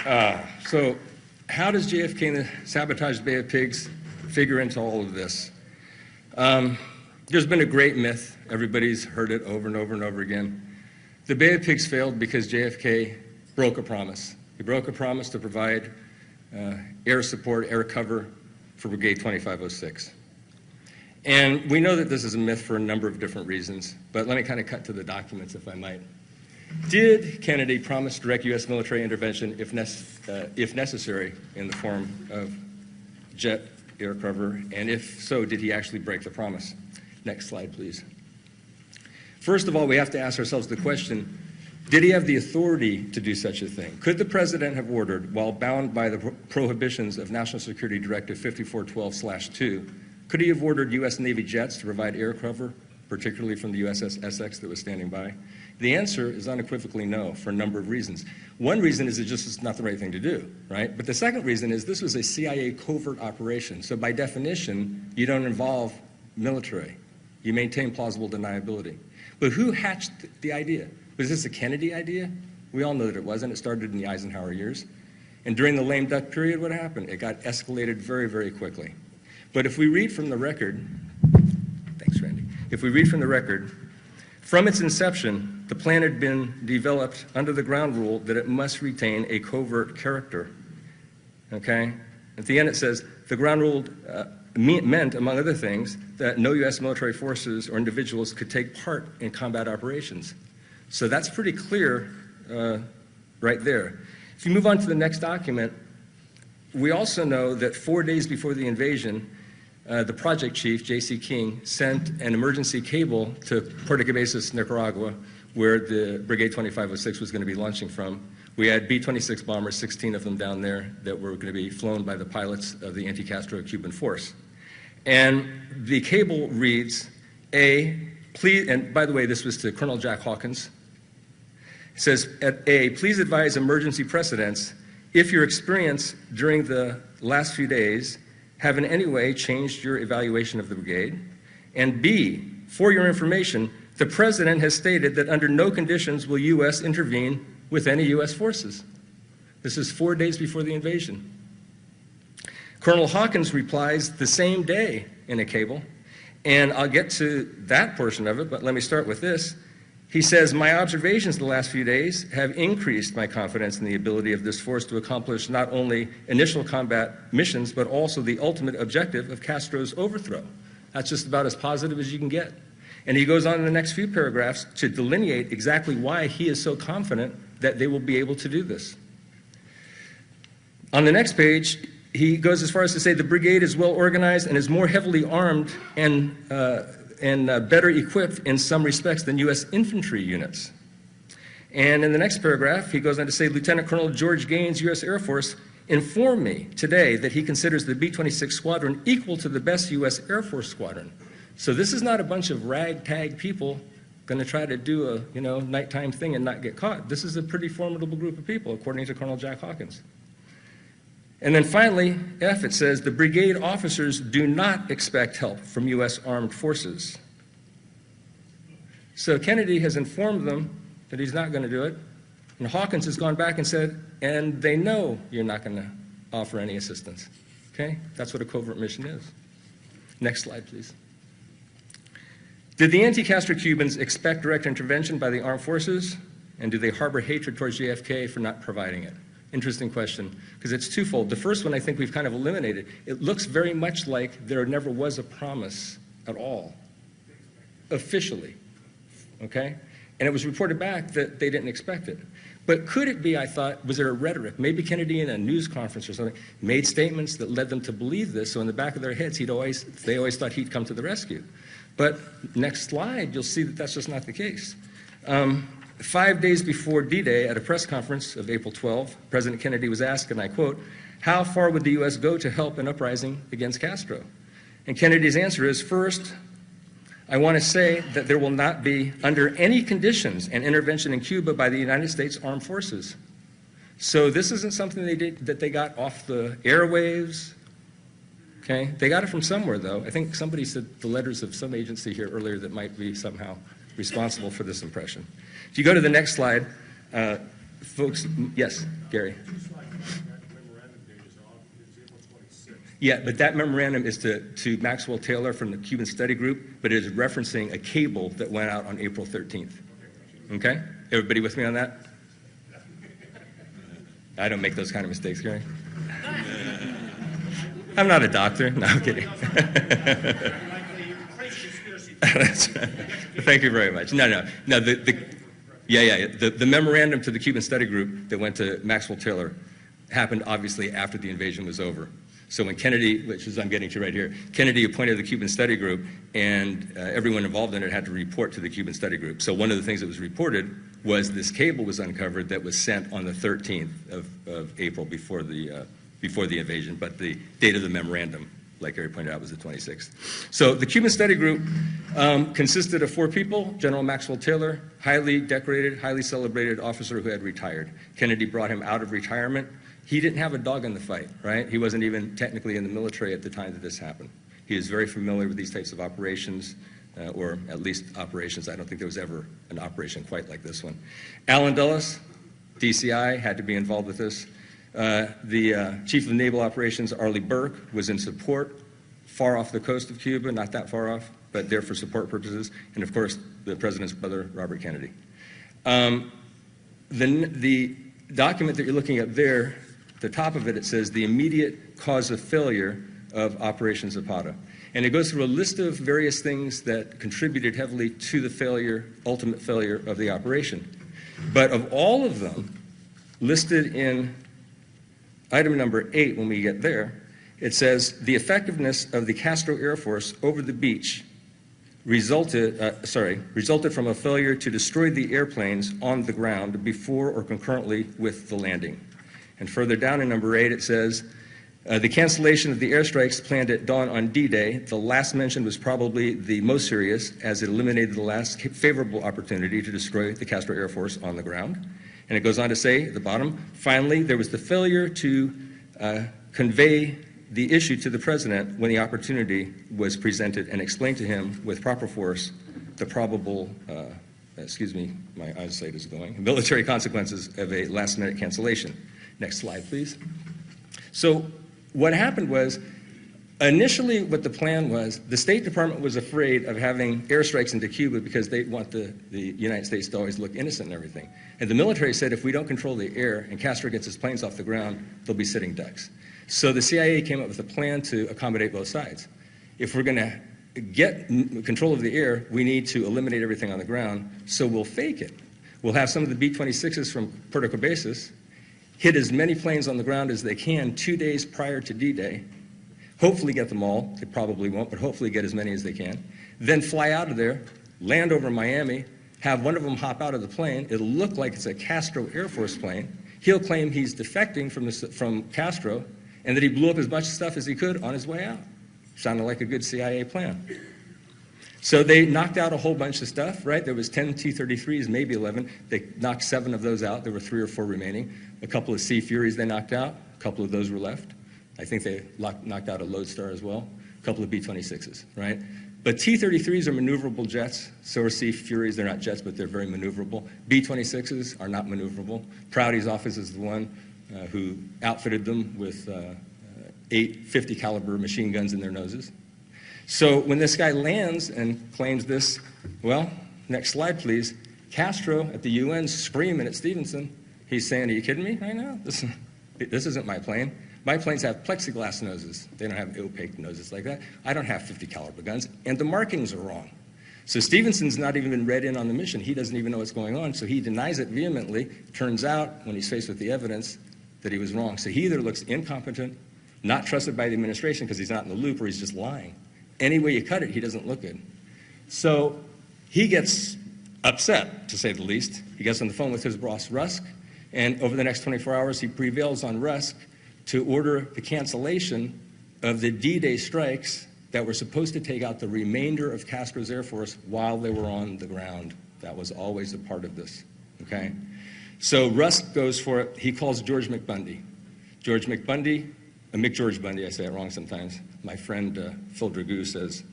So how does JFK and the Sabotage Bay of Pigs figure into all of this? There's been a great myth. Everybody's heard it over and over and over again. The Bay of Pigs failed because JFK broke a promise. He broke a promise to provide air support, air cover for Brigade 2506. And we know that this is a myth for a number of different reasons, but let me kind of cut to the documents, if I might. Did Kennedy promise direct U.S. military intervention if necessary in the form of jet air cover? And if so, did he actually break the promise? Next slide, please. First of all, we have to ask ourselves the question, did he have the authority to do such a thing? Could the president have ordered, while bound by the prohibitions of National Security Directive 5412/2, could he have ordered U.S. Navy jets to provide air cover, particularly from the USS Essex that was standing by? The answer is unequivocally no, for a number of reasons. One reason is it just is not the right thing to do, right? But the second reason is this was a CIA covert operation. So by definition, you don't involve military. You maintain plausible deniability. But who hatched the idea? Was this a Kennedy idea? We all know that it wasn't. It started in the Eisenhower years. And during the lame duck period, what happened? It got escalated very, very quickly. But if we read from the record, thanks, Randy. If we read from the record, from its inception, the plan had been developed under the ground rule that it must retain a covert character, okay? At the end it says, the ground rule meant, among other things, that no U.S. military forces or individuals could take part in combat operations. So that's pretty clear right there. If you move on to the next document, we also know that 4 days before the invasion, the project chief, J.C. King, sent an emergency cable to Puerto Cabezas, Nicaragua, where the Brigade 2506 was going to be launching from. We had B-26 bombers, 16 of them down there, that were going to be flown by the pilots of the anti-Castro Cuban force. And the cable reads, please, and by the way, this was to Colonel Jack Hawkins. It says, please advise emergency precedents if your experience during the last few days have in any way changed your evaluation of the brigade. And B, for your information, the President has stated that under no conditions will U.S. intervene with any U.S. forces. This is 4 days before the invasion. Colonel Hawkins replies the same day in a cable, and I'll get to that portion of it, but let me start with this. He says, my observations the last few days have increased my confidence in the ability of this force to accomplish not only initial combat missions, but also the ultimate objective of Castro's overthrow. That's just about as positive as you can get. And he goes on in the next few paragraphs to delineate exactly why he is so confident that they will be able to do this. On the next page, he goes as far as to say the brigade is well organized and is more heavily armed and better equipped in some respects than U.S. infantry units. And in the next paragraph, he goes on to say, Lieutenant Colonel George Gaines, U.S. Air Force, informed me today that he considers the B-26 squadron equal to the best U.S. Air Force squadron. So this is not a bunch of ragtag people going to try to do a nighttime thing and not get caught. This is a pretty formidable group of people, according to Colonel Jack Hawkins. And then finally, F, it says, the brigade officers do not expect help from U.S. armed forces. So Kennedy has informed them that he's not going to do it, and Hawkins has gone back and said, and they know you're not going to offer any assistance. Okay? That's what a covert mission is. Next slide, please. Did the anti-Castro Cubans expect direct intervention by the armed forces, and do they harbor hatred towards JFK for not providing it? Interesting question, because it's twofold. The first one I think we've kind of eliminated. It looks very much like there never was a promise at all, officially, okay? And it was reported back that they didn't expect it. But could it be, I thought, was there a rhetoric? Maybe Kennedy in a news conference or something made statements that led them to believe this, so in the back of their heads, they always thought he'd come to the rescue. But next slide, you'll see that that's just not the case. 5 days before D-Day, at a press conference of April 12, President Kennedy was asked, and I quote, how far would the U.S. go to help an uprising against Castro? And Kennedy's answer is, first, I want to say that there will not be, under any conditions, an intervention in Cuba by the United States Armed Forces. So this isn't something they did that they got off the airwaves. Okay, they got it from somewhere, though. I think somebody said the letters of some agency here earlier that might be somehow responsible for this impression. If you go to the next slide, folks, yes, Gary. 2 slides Yeah, but that memorandum is to Maxwell Taylor from the Cuban Study Group, but it is referencing a cable that went out on April 13th. Okay? Everybody with me on that? I don't make those kind of mistakes, Gary. I'm not a doctor. No, I'm kidding. Thank you very much. No. The memorandum to the Cuban Study Group that went to Maxwell Taylor happened obviously after the invasion was over. So when Kennedy, which is I'm getting to right here, Kennedy appointed the Cuban Study Group, and everyone involved in it had to report to the Cuban Study Group. So one of the things that was reported was this cable was uncovered that was sent on the 13th of April before the invasion, but the date of the memorandum, like Gary pointed out, was the 26th. So the Cuban Study Group consisted of 4 people: General Maxwell Taylor, highly decorated, highly celebrated officer who had retired. Kennedy brought him out of retirement. He didn't have a dog in the fight, right? He wasn't even technically in the military at the time that this happened. He is very familiar with these types of operations, or at least operations. I don't think there was ever an operation quite like this one. Allen Dulles, DCI, had to be involved with this. The Chief of Naval Operations, Arleigh Burke, was in support, far off the coast of Cuba, not that far off, but there for support purposes. And of course, the president's brother, Robert Kennedy. The document that you're looking at there, the top of it, it says the immediate cause of failure of Operation Zapata. And it goes through a list of various things that contributed heavily to the failure, ultimate failure of the operation. But of all of them, listed in item number 8, when we get there, it says the effectiveness of the Castro Air Force over the beach resulted from a failure to destroy the airplanes on the ground before or concurrently with the landing. And further down in number 8, it says the cancellation of the airstrikes planned at dawn on D-Day, the last mentioned, was probably the most serious, as it eliminated the last favorable opportunity to destroy the Castro Air Force on the ground. And it goes on to say at the bottom, finally, there was the failure to convey the issue to the president when the opportunity was presented and explained to him with proper force the probable, excuse me, my eyesight is going, military consequences of a last-minute cancellation. Next slide, please. So what happened was, initially what the plan was, the State Department was afraid of having airstrikes into Cuba because they want the United States to always look innocent and everything. And the military said if we don't control the air and Castro gets his planes off the ground, they'll be sitting ducks. So the CIA came up with a plan to accommodate both sides. If we're going to get control of the air, we need to eliminate everything on the ground, so we'll fake it. We'll have some of the B-26s from Puerto Cabezas hit as many planes on the ground as they can 2 days prior to D-Day, hopefully get them all. They probably won't, but hopefully get as many as they can. Then fly out of there, land over Miami, have one of them hop out of the plane. It'll look like it's a Castro Air Force plane. He'll claim he's defecting from Castro and that he blew up as much stuff as he could on his way out. Sounded like a good CIA plan. So they knocked out a whole bunch of stuff, right? There was 10 T-33s, maybe 11. They knocked 7 of those out. There were 3 or 4 remaining. A couple of Sea Furies they knocked out. A couple of those were left. I think they knocked out a Lodestar as well. A couple of B-26s, right? But T-33s are maneuverable jets. So are Sea Furies. They're not jets, but they're very maneuverable. B-26s are not maneuverable. Prouty's office is the one who outfitted them with 8 50 caliber machine guns in their noses. So when this guy lands and claims this, well, next slide, please. Castro at the UN screaming at Stevenson. He's saying, are you kidding me right now? This isn't my plane. My planes have plexiglass noses. They don't have opaque noses like that. I don't have 50 caliber guns, and the markings are wrong. So Stevenson's not even been read in on the mission. He doesn't even know what's going on, so he denies it vehemently. Turns out, when he's faced with the evidence, that he was wrong. So he either looks incompetent, not trusted by the administration because he's not in the loop, or he's just lying. Any way you cut it, he doesn't look good. So he gets upset, to say the least. He gets on the phone with his boss, Rusk, and over the next 24 hours, he prevails on Rusk to order the cancellation of the D-Day strikes that were supposed to take out the remainder of Castro's Air Force while they were on the ground. That was always a part of this, okay? So Rusk goes for it. He calls George McBundy. George McBundy, McGeorge Bundy, I say it wrong sometimes. My friend Phil Dragoo says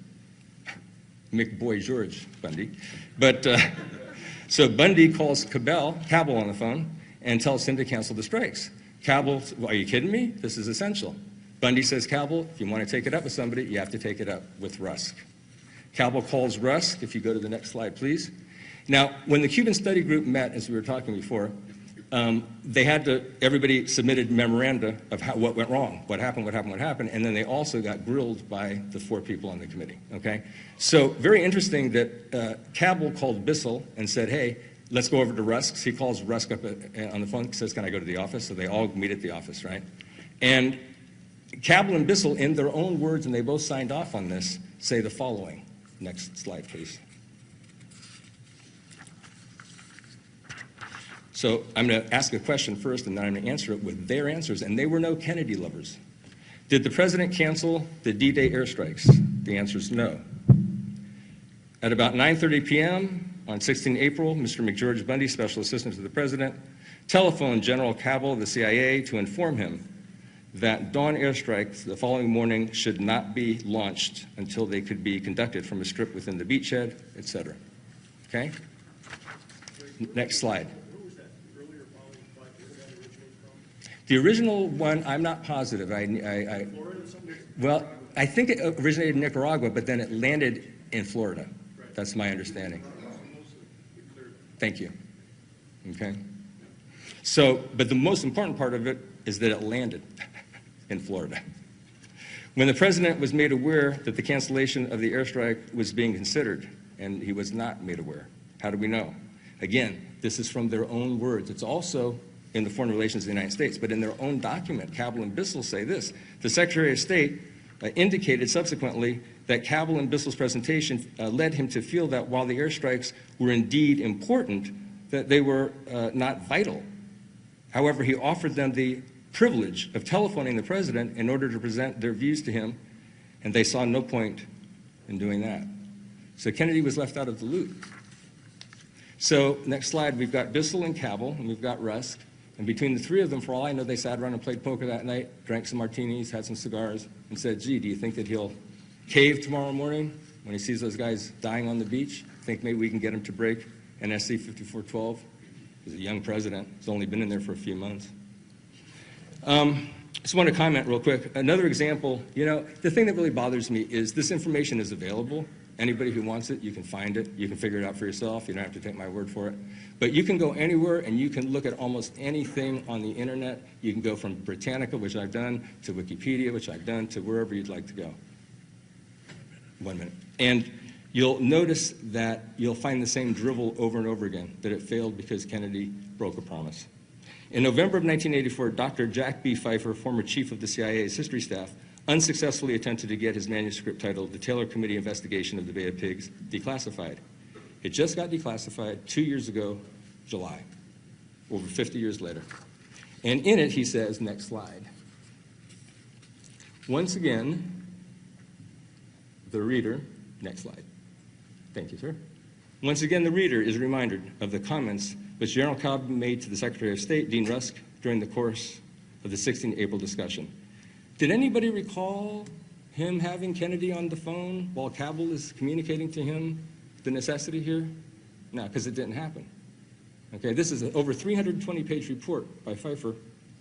McBoy George Bundy. But so Bundy calls Cabell on the phone and tells him to cancel the strikes. Cabell, are you kidding me? This is essential. Bundy says, Cabell, if you want to take it up with somebody, you have to take it up with Rusk. Cabell calls Rusk, if you go to the next slide, please. Now, when the Cuban study group met, as we were talking before, everybody submitted memoranda of what went wrong, what happened, and then they also got grilled by the 4 people on the committee, okay? So very interesting that Cabell called Bissell and said, hey, let's go over to Rusk's. He calls Rusk up on the phone, says, can I go to the office? So they all meet at the office, right? And Cabell and Bissell, in their own words, and they both signed off on this, say the following. Next slide, please. So I'm going to ask a question first, and then I'm going to answer it with their answers, and they were no Kennedy lovers. Did the president cancel the D-Day airstrikes? The answer is no. At about 9:30 p.m. on 16 April, Mr. McGeorge Bundy, special assistant to the president, telephoned General Cabell of the CIA to inform him that dawn airstrikes the following morning should not be launched until they could be conducted from a strip within the beachhead, etc. Okay? Next slide. The original one, I'm not positive. Well, I think it originated in Nicaragua, but then it landed in Florida. That's my understanding. Thank you. Okay. So, but the most important part of it is that it landed in Florida. When the president was made aware that the cancellation of the airstrike was being considered, and he was not made aware, how do we know? Again, this is from their own words. It's also in the Foreign Relations of the United States, but in their own document, Cabell and Bissell say this. The Secretary of State indicated subsequently that Cabell and Bissell's presentation led him to feel that while the airstrikes were indeed important, that they were not vital. However, he offered them the privilege of telephoning the president in order to present their views to him, and they saw no point in doing that. So Kennedy was left out of the loop. So next slide, we've got Bissell and Cabell, and we've got Rusk. And between the 3 of them, for all I know, they sat around and played poker that night, drank some martinis, had some cigars, and said, gee, do you think that he'll cave tomorrow morning when he sees those guys dying on the beach? Think maybe we can get him to break NSC 5412? He's a young president. He's only been in there for a few months. Just want to comment real quick. Another example, you know, the thing that really bothers me is this information is available. Anybody who wants it, you can find it. You can figure it out for yourself. You don't have to take my word for it. But you can go anywhere and you can look at almost anything on the internet. You can go from Britannica, which I've done, to Wikipedia, which I've done, to wherever you'd like to go. 1 minute. And you'll notice that you'll find the same drivel over and over again, that it failed because Kennedy broke a promise. In November of 1984, Dr. Jack B. Pfeiffer, former chief of the CIA's history staff, unsuccessfully attempted to get his manuscript titled The Taylor Committee Investigation of the Bay of Pigs declassified. It just got declassified 2 years ago, July, over 50 years later. And in it, he says, next slide, once again, the reader, next slide. Thank you, sir. Once again, the reader is reminded of the comments which General Cobb made to the Secretary of State, Dean Rusk, during the course of the 16 April discussion. Did anybody recall him having Kennedy on the phone while Cabell is communicating to him the necessity here? No, because it didn't happen. Okay, this is an over 320-page report by Pfeiffer,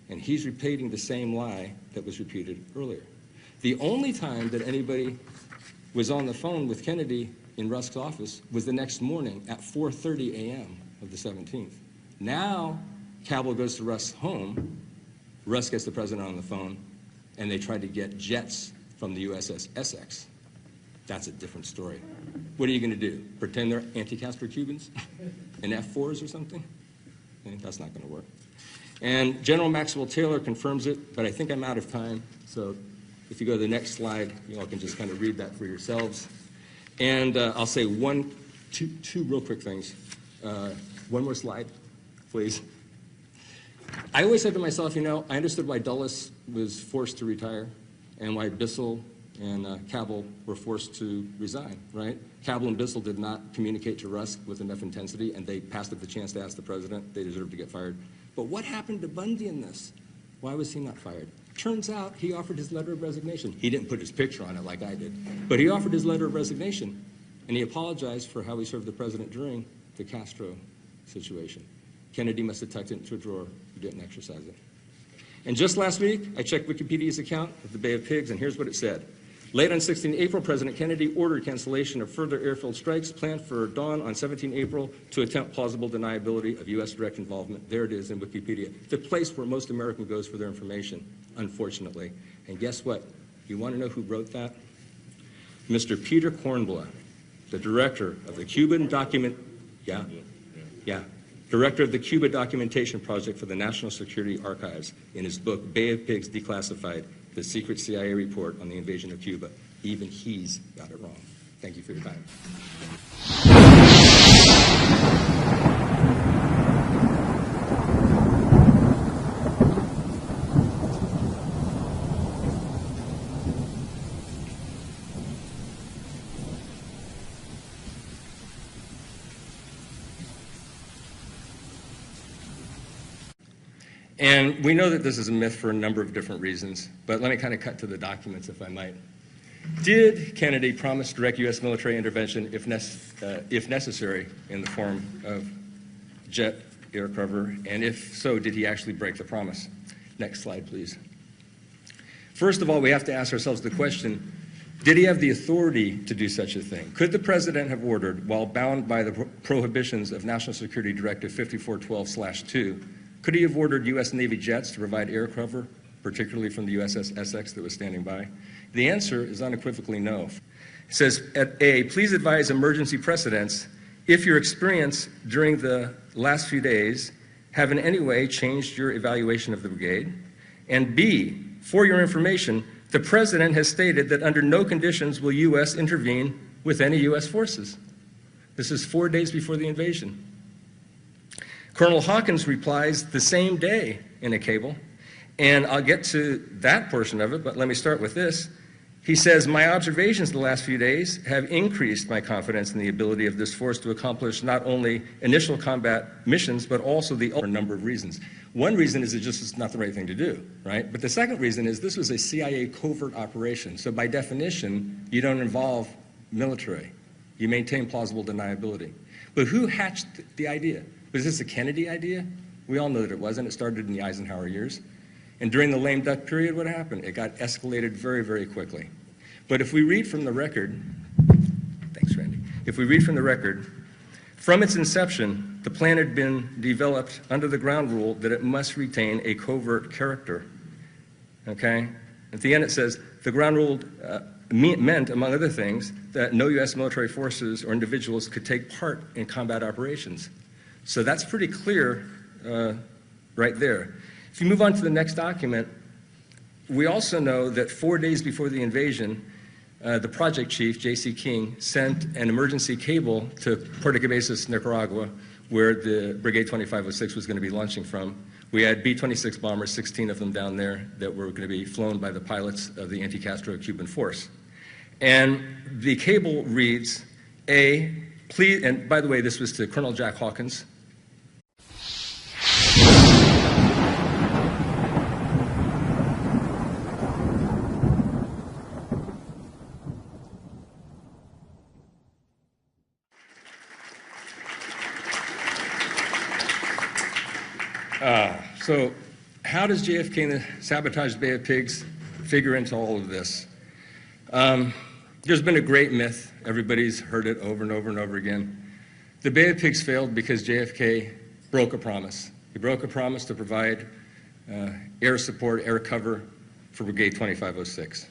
and he's repeating the same lie that was repeated earlier. The only time that anybody was on the phone with Kennedy in Rusk's office was the next morning at 4:30 a.m. of the 17th. Now, Cabell goes to Rusk's home, Rusk gets the president on the phone, and they tried to get jets from the USS Essex. That's a different story. What are you going to do? Pretend they're anti-Castro Cubans and F-4s or something? That's not going to work. And General Maxwell Taylor confirms it, but I think I'm out of time. So if you go to the next slide, you all can just kind of read that for yourselves. And I'll say two real quick things. One more slide, please. I always said to myself, you know, I understood why Dulles was forced to retire and why Bissell and Cabell were forced to resign, right? Cabell and Bissell did not communicate to Rusk with enough intensity, and they passed up the chance to ask the president. They deserved to get fired. But what happened to Bundy in this? Why was he not fired? Turns out he offered his letter of resignation. He didn't put his picture on it like I did, but he offered his letter of resignation, and he apologized for how he served the president during the Castro situation. Kennedy must have tucked it into a drawer. He didn't exercise it. And just last week, I checked Wikipedia's account of the Bay of Pigs, and here's what it said. Late on 16 April, President Kennedy ordered cancellation of further airfield strikes planned for dawn on 17 April to attempt plausible deniability of U.S. direct involvement. There it is in Wikipedia, the place where most American goes for their information, unfortunately. And guess what? You want to know who wrote that? Mr. Peter Kornbluh, the director of the Cuban director of the Cuba Documentation Project for the National Security Archives, in his book, Bay of Pigs Declassified, the secret CIA report on the invasion of Cuba. Even he's got it wrong. Thank you for your time. And we know that this is a myth for a number of different reasons, but let me kind of cut to the documents, if I might. Did Kennedy promise direct U.S. military intervention if necessary in the form of jet air cover? And if so, did he actually break the promise? Next slide, please. First of all, we have to ask ourselves the question, did he have the authority to do such a thing? Could the president have ordered, while bound by the prohibitions of National Security Directive 5412/2, could he have ordered U.S. Navy jets to provide air cover, particularly from the USS Essex that was standing by? The answer is unequivocally no. It says, at A, please advise emergency precedents if your experience during the last few days have in any way changed your evaluation of the brigade. And B, for your information, the president has stated that under no conditions will U.S. intervene with any U.S. forces. This is 4 days before the invasion. Colonel Hawkins replies the same day in a cable, and I'll get to that portion of it, but let me start with this. He says, my observations the last few days have increased my confidence in the ability of this force to accomplish not only initial combat missions, but also for a number of reasons. One reason is it just is not the right thing to do, right? But the second reason is this was a CIA covert operation, so by definition, you don't involve military. You maintain plausible deniability. But who hatched the idea? Was this a Kennedy idea? We all know that it wasn't. It started in the Eisenhower years. And during the lame duck period, what happened? It got escalated very, very quickly. But if we read from the record, thanks, Randy. If we read from the record, from its inception, the plan had been developed under the ground rule that it must retain a covert character. Okay? At the end, it says the ground rule meant, among other things, that no U.S. military forces or individuals could take part in combat operations. So that's pretty clear right there. If you move on to the next document, we also know that 4 days before the invasion, the project chief, J.C. King, sent an emergency cable to Puerto Cabezas, Nicaragua, where the Brigade 2506 was going to be launching from. We had B-26 bombers, 16 of them down there, that were going to be flown by the pilots of the anti-Castro Cuban force. And the cable reads, A, please, and by the way, this was to Colonel Jack Hawkins. So how does JFK and the Sabotage Bay of Pigs figure into all of this? There's been a great myth. Everybody's heard it over and over and over again. The Bay of Pigs failed because JFK broke a promise. He broke a promise to provide air support, air cover for Brigade 2506.